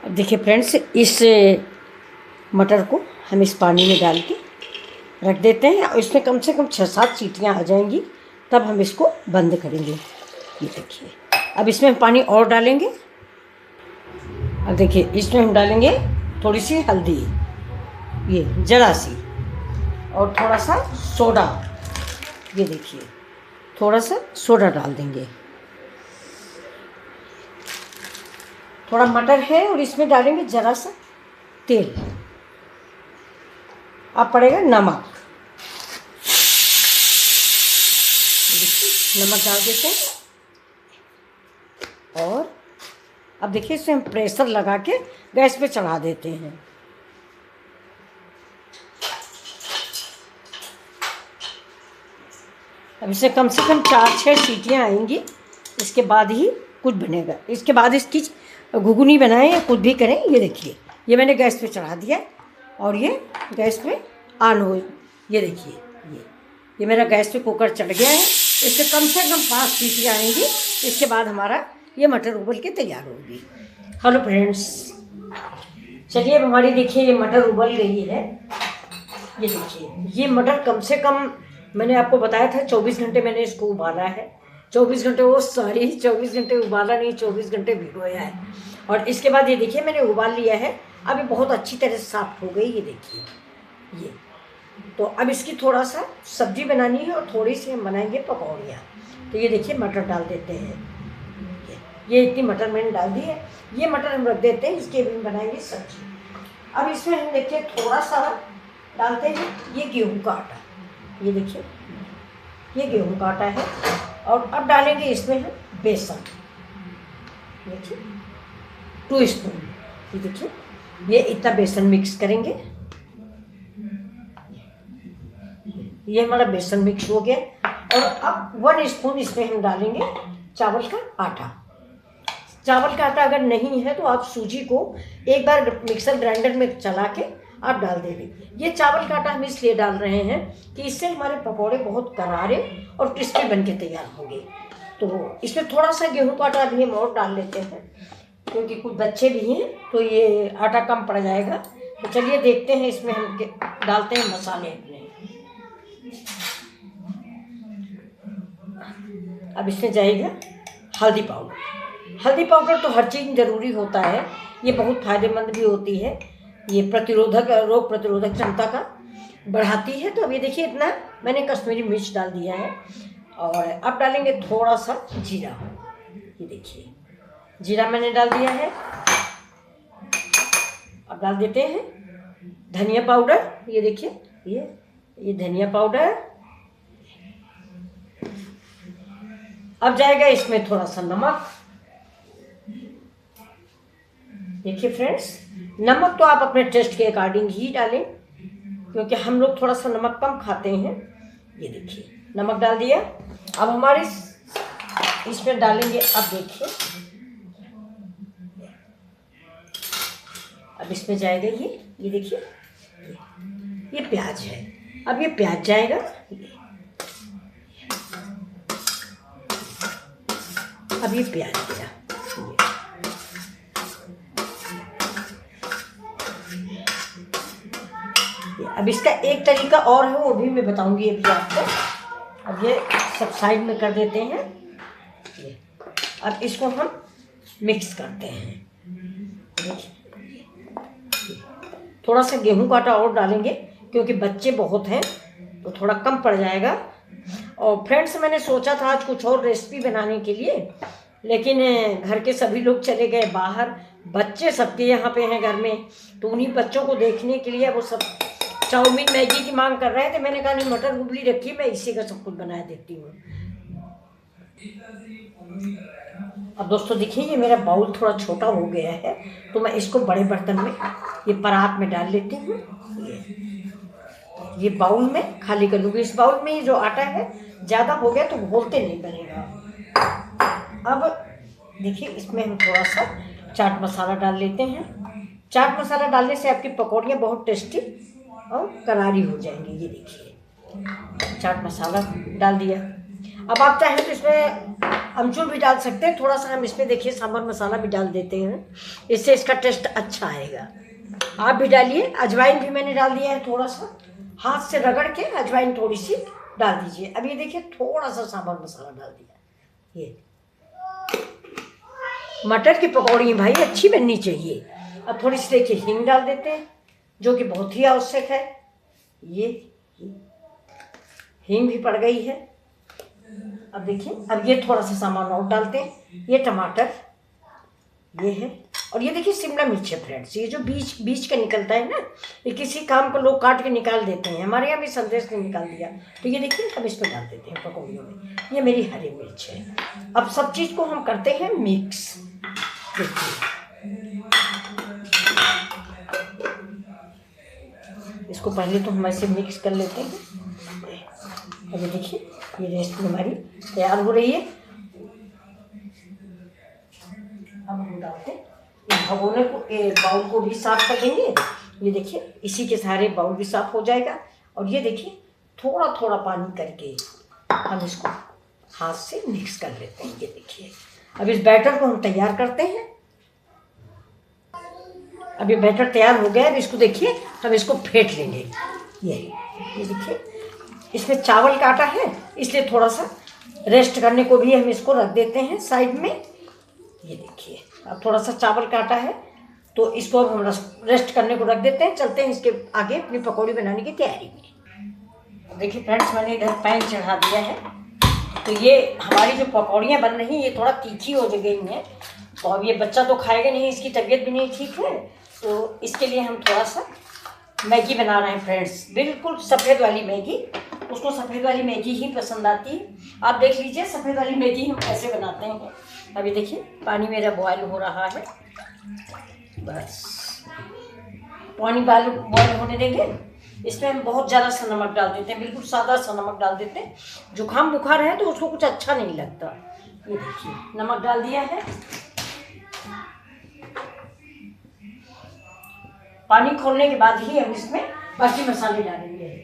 अब देखिए फ्रेंड्स, इस मटर को हम इस पानी में डाल के रख देते हैं और इसमें कम से कम 6-7 सीटियाँ आ जाएंगी, तब हम इसको बंद करेंगे। ये देखिए, अब इसमें हम पानी और डालेंगे। अब देखिए, इसमें हम डालेंगे थोड़ी सी हल्दी, ये ज़रा सी, और थोड़ा सा सोडा। ये देखिए, थोड़ा सा सोडा डाल देंगे। थोड़ा मटर है और इसमें डालेंगे ज़रा सा तेल। अब पड़ेगा नमक। नमक डाल देते हैं और अब देखिए, इसे हम प्रेशर लगा के गैस पे चढ़ा देते हैं। अब इसे कम से कम 4-6 सीटियाँ आएंगी, इसके बाद ही कुछ बनेगा। इसके बाद इसकी घुगनी बनाएं या कुछ भी करें। ये देखिए, ये मैंने गैस पे चढ़ा दिया और ये गैस पे ऑन हो। ये देखिए, ये मेरा गैस पे कुकर चढ़ गया है। इससे कम से कम 5 सीटियाँ आएंगी, इसके बाद हमारा ये मटर उबल के तैयार होगी। हेलो फ्रेंड्स, चलिए अब हमारी देखिए ये मटर उबल गई है। ये देखिए, ये मटर कम से कम मैंने आपको बताया था 24 घंटे मैंने इसको उबाला है। 24 घंटे, वो सॉरी 24 घंटे उबाला नहीं, 24 घंटे भिगोया है। और इसके बाद ये देखिए, मैंने उबाल लिया है। अब ये बहुत अच्छी तरह से साफ़ हो गई। ये देखिए, ये तो अब इसकी थोड़ा सा सब्जी बनानी है और थोड़ी सी हम बनाएंगे पकौड़ियाँ। तो ये देखिए, मटर डाल देते हैं। ये इतनी मटर मैंने डाल दी है। ये मटर हम रख देते हैं, इसके भी बनाएंगे सब्जी। अब इसमें हम देखिए थोड़ा सा डालते हैं ये गेहूं का आटा। ये देखिए, ये गेहूं का आटा है। और अब डालेंगे इसमें हम बेसन। देखिए 2 स्पून। ये देखिए, ये इतना बेसन मिक्स करेंगे। ये हमारा बेसन मिक्स हो गया। और अब 1 स्पून इसमें हम डालेंगे चावल का आटा। चावल का आटा अगर नहीं है तो आप सूजी को एक बार मिक्सर ग्राइंडर में चला के आप डाल देंगे। ये चावल का आटा हम इसलिए डाल रहे हैं कि इससे हमारे पकौड़े बहुत करारे और क्रिस्पी बन के तैयार होंगे। तो इसमें थोड़ा सा गेहूं का आटा भी हम और डाल लेते हैं, क्योंकि कुछ बच्चे भी हैं तो ये आटा कम पड़ जाएगा। तो चलिए देखते हैं, इसमें हम डालते हैं मसाले अपने। अब इसमें जाएगा हल्दी पाउडर। हल्दी पाउडर तो हर चीज़ ज़रूरी होता है, ये बहुत फ़ायदेमंद भी होती है। ये रोग प्रतिरोधक क्षमता का बढ़ाती है। तो अब ये देखिए, इतना मैंने कश्मीरी मिर्च डाल दिया है। और अब डालेंगे थोड़ा सा जीरा। ये देखिए, जीरा मैंने डाल दिया है। अब डाल देते हैं धनिया पाउडर। ये देखिए, ये धनिया पाउडर। अब जाएगा इसमें थोड़ा सा नमक। देखिए फ्रेंड्स, नमक तो आप अपने टेस्ट के अकॉर्डिंग ही डालें, क्योंकि हम लोग थोड़ा सा नमक कम खाते हैं। ये देखिए, नमक डाल दिया। अब हमारे इसमें डालेंगे, अब देखिए, अब इसमें जाएगा ये देखिए, ये प्याज है। अब ये प्याज जाएगा। अब ये प्याज गया। अब इसका एक तरीका और है, वो भी मैं बताऊंगी अभी आपको। अब ये सब साइड में कर देते हैं। अब इसको हम मिक्स करते हैं। थोड़ा सा गेहूं का आटा और डालेंगे, क्योंकि बच्चे बहुत हैं तो थोड़ा कम पड़ जाएगा। और फ्रेंड्स, मैंने सोचा था आज कुछ और रेसिपी बनाने के लिए, लेकिन घर के सभी लोग चले गए बाहर। बच्चे सबके यहाँ पे हैं घर में, तो उन्हीं बच्चों को देखने के लिए वो सब चाउमीन मैगी की मांग कर रहे थे। मैंने कहा नहीं, मटर उबली रखी, मैं इसी का सब कुछ बना देती हूँ। अब दोस्तों देखिए, ये मेरा बाउल थोड़ा छोटा हो गया है, तो मैं इसको बड़े बर्तन में, ये परात में डाल लेती हूँ। ये बाउल में खाली कर लूँगी। इस बाउल में ये जो आटा है ज़्यादा हो गया तो घोलते नहीं बनेगा। अब देखिए, इसमें हम थोड़ा सा चाट मसाला डाल लेते हैं। चाट मसाला डालने से आपकी पकौड़ियाँ बहुत टेस्टी और करारी हो जाएंगी। ये देखिए, चाट मसाला डाल दिया। अब आप चाहें तो इसमें अमचूर भी डाल सकते हैं, थोड़ा सा हम इसमें देखिए सांभर मसाला भी डाल देते हैं, इससे इसका टेस्ट अच्छा आएगा। आप भी डालिए। अजवाइन भी मैंने डाल दिया है, थोड़ा सा हाथ से रगड़ के अजवाइन थोड़ी सी डाल दीजिए। अब ये देखिए थोड़ा सा सांभर मसाला डाल दिया। ये मटर की पकौड़ी भाई अच्छी बननी चाहिए। अब थोड़ी सी देखिए हींग डाल देते हैं, जो कि बहुत ही आवश्यक है। ये हींग भी पड़ गई है। अब देखिए, अब ये थोड़ा सा सामान और डालते हैं। ये टमाटर ये है, और ये देखिए शिमला मिर्च है फ्रेंड्स। ये जो बीच बीच का निकलता है ना, ये किसी काम को लोग काट के निकाल देते हैं, हमारे यहाँ भी संदेश ने निकाल दिया। तो ये देखिए हम इस पर डाल देते हैं पकौड़ियों में। ये मेरी हरी मिर्च है। अब सब चीज़ को हम करते हैं मिक्स। देखिए इसको पहले तो हम ऐसे मिक्स कर लेते हैं। अभी देखिए ये रेसिपी हमारी तैयार हो रही है। अब हम डालते हैं इस भगोने को, बाउल को भी साफ कर देंगे। ये देखिए इसी के सहारे बाउल भी साफ हो जाएगा। और ये देखिए थोड़ा थोड़ा पानी करके हम इसको हाथ से मिक्स कर लेते हैं। ये देखिए अब इस बैटर को हम तैयार करते हैं। अब ये बैटर तैयार हो गया। अब इसको देखिए हम इसको फेंट लेंगे। ये देखिए इसमें चावल का आटा है, इसलिए थोड़ा सा रेस्ट करने को भी हम इसको रख देते हैं साइड में। ये देखिए अब थोड़ा सा चावल का आटा है, तो इसको अब हम रेस्ट करने को रख देते हैं। चलते हैं इसके आगे अपनी पकौड़ी बनाने की तैयारी में। देखिए फ्रेंड्स मैंने इधर पैन चढ़ा दिया है। तो ये हमारी जो पकौड़ियाँ बन रही हैं ये थोड़ा तीखी हो गई हैं, तो अब ये बच्चा तो खाएगा नहीं, इसकी तबीयत भी नहीं ठीक है, तो इसके लिए हम थोड़ा सा मैगी बना रहे हैं फ्रेंड्स। बिल्कुल सफ़ेद वाली मैगी, उसको सफ़ेद वाली मैगी ही पसंद आती है। आप देख लीजिए सफ़ेद वाली मैगी हम कैसे बनाते हैं। अभी देखिए पानी मेरा बॉयल हो रहा है। बस पानी बॉयल होने देंगे। इसमें हम बहुत ज़्यादा सा नमक डाल देते हैं, बिल्कुल सादा सा नमक डाल देते हैं। जुकाम बुखार है तो उसको कुछ अच्छा नहीं लगता। ये देखिए नमक डाल दिया है। पानी खोलने के बाद ही हम इसमें बाकी मसाले डालेंगे।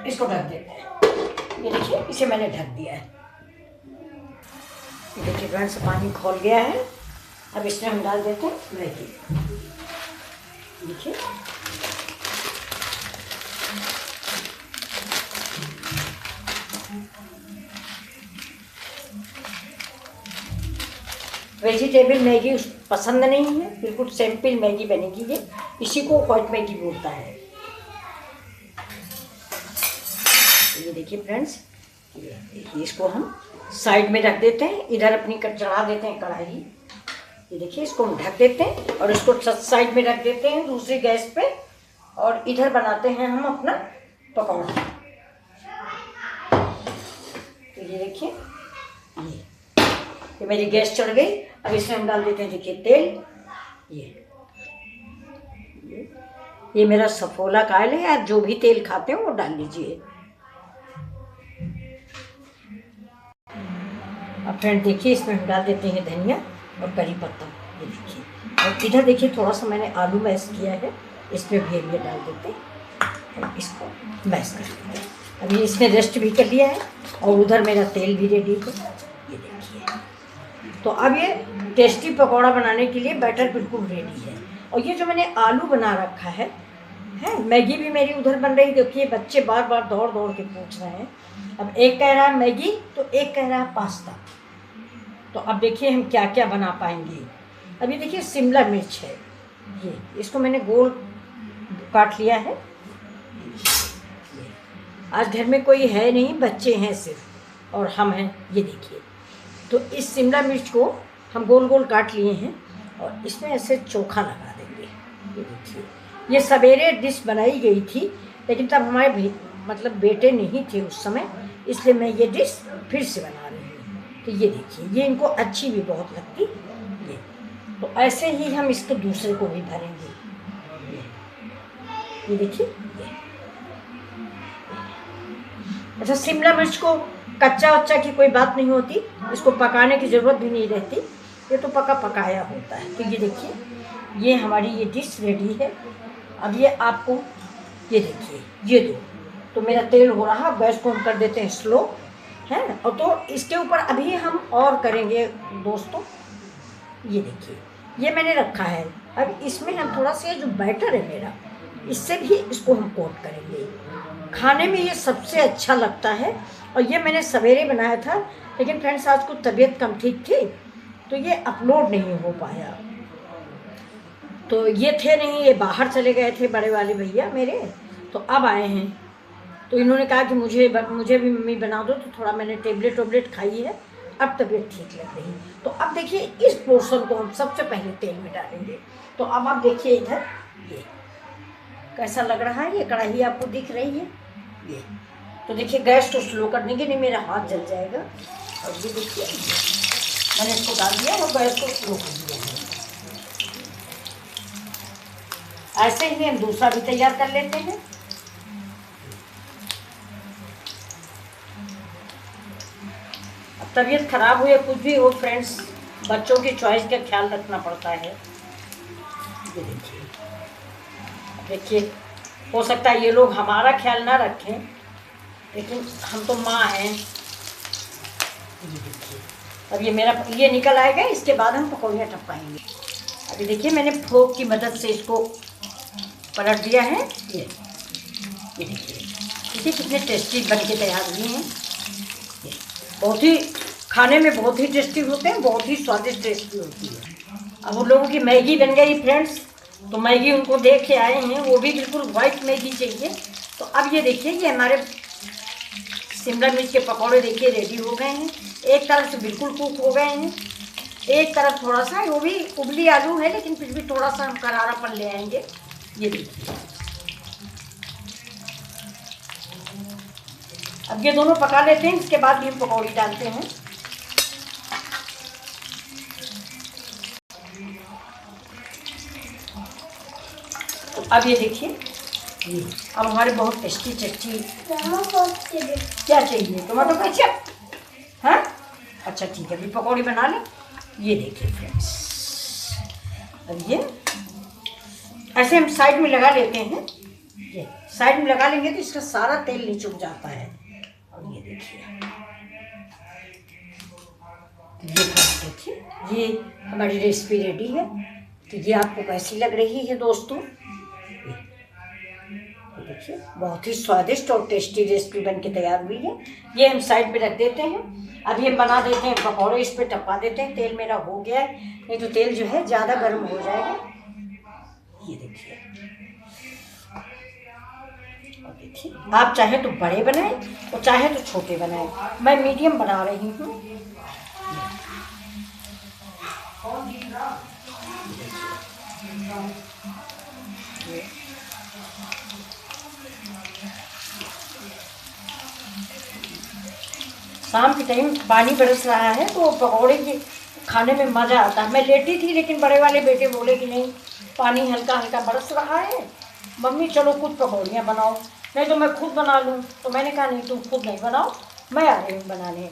इसको ढक देते हैं। ये देखिए इसे मैंने ढक दिया है। ये देखिए फ्रेंड्स पानी खोल गया है। अब इसमें हम डाल देते हैं मैगी। देखिए वेजिटेबल मैगी पसंद नहीं है, बिल्कुल सिंपल मैगी बनेगी ये। इसी को व्हाइट मैगी बोलता है। ये देखिए फ्रेंड्स, ये इसको हम साइड में रख देते हैं। इधर अपनी चढ़ा देते हैं कढ़ाई। ये देखिए इसको हम ढक देते हैं और इसको साइड में रख देते हैं दूसरी गैस पे। और इधर बनाते हैं हम अपना पकौड़ा। तो ये देखिए ये मेरी गैस चढ़ गई। अब इसमें हम डाल देते हैं देखिए तेल। ये मेरा सफोला का ऑयल है, आप जो भी तेल खाते हो वो डाल लीजिए। अब फ्रेंड देखिए इसमें हम डाल देते हैं धनिया और करी पत्ता। ये देखिए, और इधर देखिए थोड़ा सा मैंने आलू मैश किया है, इसमें भी ये डाल देते हैं और इसको मैश कर देते हैं। अभी इसने रेस्ट भी कर लिया है और उधर मेरा तेल भी रेडी है। ये देखिए, तो अब ये टेस्टी पकौड़ा बनाने के लिए बैटर बिल्कुल रेडी है। और ये जो मैंने आलू बना रखा है मैगी भी मेरी उधर बन रही। देखिए बच्चे बार बार दौड़ दौड़ के पूछ रहे हैं। अब एक कह रहा है मैगी तो एक कह रहा है पास्ता। तो अब देखिए हम क्या क्या बना पाएंगे। अभी देखिए शिमला मिर्च है, ये इसको मैंने गोल काट लिया है। आज घर में कोई है नहीं, बच्चे हैं सिर्फ और हम हैं। ये देखिए, तो इस शिमला मिर्च को हम गोल गोल काट लिए हैं और इसमें ऐसे चोखा लगा देंगे। ये देखिए, ये सवेरे डिश बनाई गई थी, लेकिन तब हमारे मतलब बेटे नहीं थे उस समय, इसलिए मैं ये डिश फिर से बना रही हूँ। तो ये देखिए, ये इनको अच्छी भी बहुत लगती। ये तो ऐसे ही हम इसको दूसरे को भी भरेंगे। ये देखिए, अच्छा शिमला मिर्च को कच्चा वच्चा की कोई बात नहीं होती, इसको पकाने की ज़रूरत भी नहीं रहती, ये तो पका पकाया होता है। तो ये देखिए, ये हमारी ये डिश रेडी है। अब ये आपको ये देखिए, ये दो तो मेरा तेल हो रहा, गैस को हम कर देते हैं स्लो। है। और तो इसके ऊपर अभी हम और करेंगे दोस्तों। ये देखिए, ये मैंने रखा है। अब इसमें हम थोड़ा सा जो बैटर है मेरा, इससे भी इसको हम कोट करेंगे। खाने में ये सबसे अच्छा लगता है। और ये मैंने सवेरे बनाया था, लेकिन फ्रेंड्स आज कुछ तबीयत कम ठीक थी तो ये अपलोड नहीं हो पाया। तो ये थे नहीं, ये बाहर चले गए थे बड़े वाले भैया मेरे, तो अब आए हैं। तो इन्होंने कहा कि मुझे भी मम्मी बना दो। तो थोड़ा मैंने टेबलेट खाई है, अब तबीयत ठीक लग रही। तो अब देखिए, इस पोर्शन को हम सबसे पहले तेल में डालेंगे। तो अब आप देखिए इधर ये कैसा लग रहा है। ये कढ़ाई आपको दिख रही है ये। तो देखिए गैस को स्लो करने के, नहीं मेरा हाथ जल जाएगा। और ये देखिए मैंने इसको डाल दिया और गैस को स्लो कर दिया है। ऐसे ही हम दूसरा भी तैयार कर लेते हैं। अब तबीयत खराब हुई कुछ भी हो फ्रेंड्स, बच्चों की चॉइस का ख्याल रखना पड़ता है। ये देखिए, देखिए हो सकता है ये लोग हमारा ख्याल ना रखें, लेकिन हम तो माँ हैं। ये देखिए, अब ये मेरा ये निकल आएगा, इसके बाद हम पकौड़ियाँ टपकाएंगे। अभी देखिए मैंने फोक की मदद से इसको पलट दिया है। ये देखिए कितने टेस्टी बन के तैयार हुए हैं। ये बहुत ही खाने में बहुत ही टेस्टी होते हैं, बहुत ही स्वादिष्ट टेस्टी होती है। अब उन लोगों की मैगी बन गई फ्रेंड्स, तो मैगी उनको देख के आए हैं, वो भी बिल्कुल वाइट मैगी चाहिए। तो अब ये देखिए, ये हमारे शिमला मिर्च के पकौड़े देखिए रेडी हो गए हैं। एक तरफ से बिल्कुल कुक हो गए हैं, एक तरफ थोड़ा सा, वो भी उबली आलू है लेकिन फिर भी थोड़ा सा हम करारापन ले आएंगे। ये देखिए, अब ये दोनों पका लेते हैं, इसके बाद भी हम पकौड़ी डालते हैं। तो अब ये देखिए, अब हमारे बहुत टेस्टी क्या चाहिए, टमाटो केचप? हाँ अच्छा ठीक है, अभी पकौड़ी बना लें। ये देखिए फ्रेंड्स, अब ये ऐसे हम साइड में लगा लेते हैं। ये साइड में लगा लेंगे तो इसका सारा तेल नीचे उग जाता है। और ये देखिए, ये हमारी रेसिपी रेडी है। तो ये आपको कैसी लग रही है दोस्तों? देखिए बहुत ही स्वादिष्ट और टेस्टी रेसिपी बन के तैयार हुई है। ये हम साइड पे रख देते हैं। अभी हम बना देते हैं पकौड़े, इस पे टपका देते हैं। तेल मेरा हो गया है, नहीं तो तेल जो है ज़्यादा गर्म हो जाएगा। ये देखिए, और देखिए आप चाहे तो बड़े बनाएं और चाहे तो छोटे बनाएं। मैं मीडियम बना रही हूँ। शाम के टाइम पानी बरस रहा है तो पकौड़े के खाने में मज़ा आता है। मैं लेटी थी लेकिन बड़े वाले बेटे बोले कि नहीं, पानी हल्का हल्का बरस रहा है, मम्मी चलो कुछ पकौड़ियाँ बनाओ, नहीं तो मैं खुद बना लूँ। तो मैंने कहा नहीं तुम खुद नहीं बनाओ, मैं आ रही हूँ बनाने।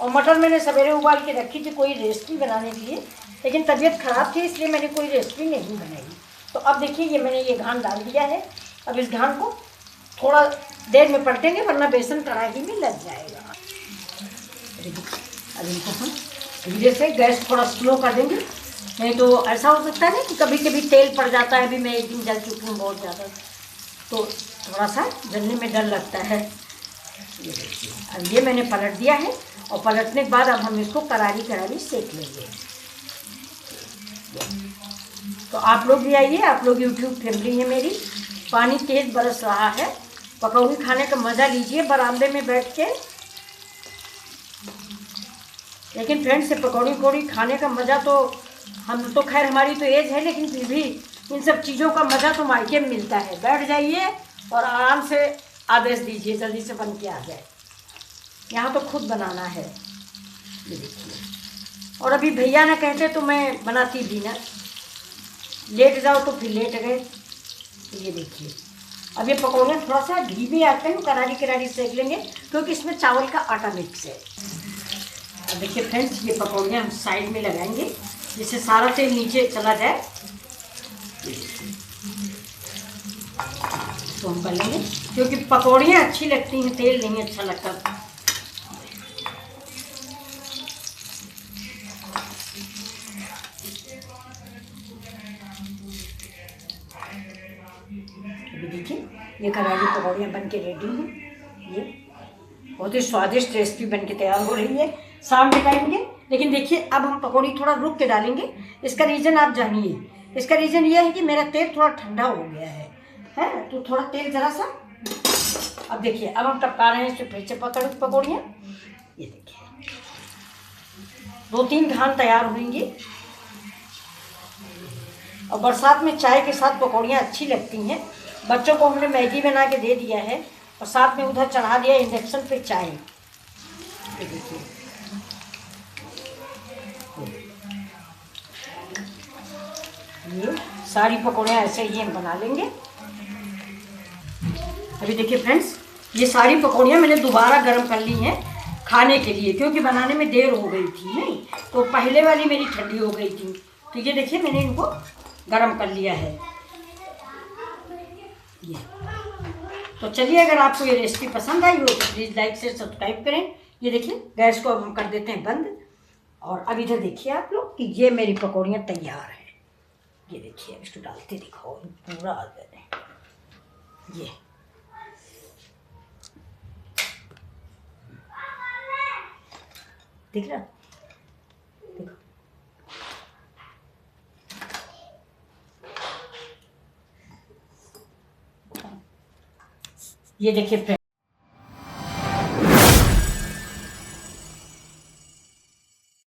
और मटर मैंने सवेरे उबाल के रखी थी कोई रेसिपी बनाने के लिए, लेकिन तबीयत ख़राब थी इसलिए मैंने कोई रेसिपी नहीं बनाई। तो अब देखिए, ये मैंने ये घान डाल दिया है। अब इस घान को थोड़ा देर में पलटेंगे वरना बेसन कढ़ाई में लग जाएगा। अब इनको हम धीरे से गैस थोड़ा स्लो कर देंगे, नहीं तो ऐसा हो सकता है ना कि कभी कभी तेल पड़ जाता है। अभी मैं एक दिन जल चुकी हूँ बहुत ज़्यादा, तो थोड़ा सा जलने में डर लगता है। ये देखिए, अब ये मैंने पलट दिया है और पलटने के बाद अब हम इसको करारी करारी सेक लेंगे। तो आप लोग भी आइए, आप लोग यूट्यूब फैमिली है मेरी। पानी तेज़ बरस रहा है, पकौड़ी खाने का मज़ा लीजिए बरामदे में बैठ के। लेकिन फ्रेंड्स से पकौड़ी खाने का मज़ा तो, हम तो खैर हमारी तो एज है, लेकिन फिर भी इन सब चीज़ों का मज़ा तो मायके में मिलता है। बैठ जाइए और आराम से आदेश दीजिए जल्दी से बन के आ जाए। यहाँ तो खुद बनाना है। ये देखिए, और अभी भैया ना कहते तो मैं बनाती भी ना, लेट जाओ तो फिर लेट गए। ये देखिए, अब ये पकौड़े थोड़ा सा घी भी आते हैं, करारी करारी सेक लेंगे क्योंकि इसमें चावल का आटा मिक्स है। अब देखिए फ्रेंड्स, ये पकौड़ियाँ हम साइड में लगाएंगे जिससे सारा तेल नीचे चला जाए। तो हम कर लेंगे क्योंकि पकौड़ियाँ अच्छी लगती हैं, तेल नहीं अच्छा लगता। ये करारी पकौड़ियाँ बन के रेडी हैं। ये बहुत ही स्वादिष्ट रेसिपी बन के तैयार हो रही है, शाम में खाएंगे। लेकिन देखिए अब हम पकौड़ी थोड़ा रुक के डालेंगे। इसका रीज़न आप जानिए। इसका रीज़न ये है कि मेरा तेल थोड़ा ठंडा हो गया है तो थोड़ा तेल ज़रा सा। अब देखिए अब हम टपका रहे हैं इससे फिर से पकौड़ियाँ। ये देखिए 2-3 घान तैयार होंगी। और बरसात में चाय के साथ पकौड़ियाँ अच्छी लगती हैं। बच्चों को हमने मैगी बना के दे दिया है और साथ में उधर चढ़ा दिया इंडक्शन पे चाय। ये देखिए ये सारी पकौड़ियाँ ऐसे ही हम बना लेंगे। अभी देखिए फ्रेंड्स, ये सारी पकौड़ियाँ मैंने दोबारा गर्म कर ली हैं खाने के लिए, क्योंकि बनाने में देर हो गई थी नहीं तो पहले वाली मेरी ठंडी हो गई थी। तो ये देखिए मैंने इनको गरम कर लिया है। ये तो चलिए, अगर आपको ये रेसिपी पसंद आई हो तो प्लीज़ लाइक से सब्सक्राइब करें। ये देखिए गैस को अब हम कर देते हैं बंद। और अब इधर देखिए आप लोग कि ये मेरी पकौड़ियाँ तैयार हैं। ये देखिए इसको डालते दिखाओ पूरा आ जाए। ये दिख रहा, देखो ये देखिए।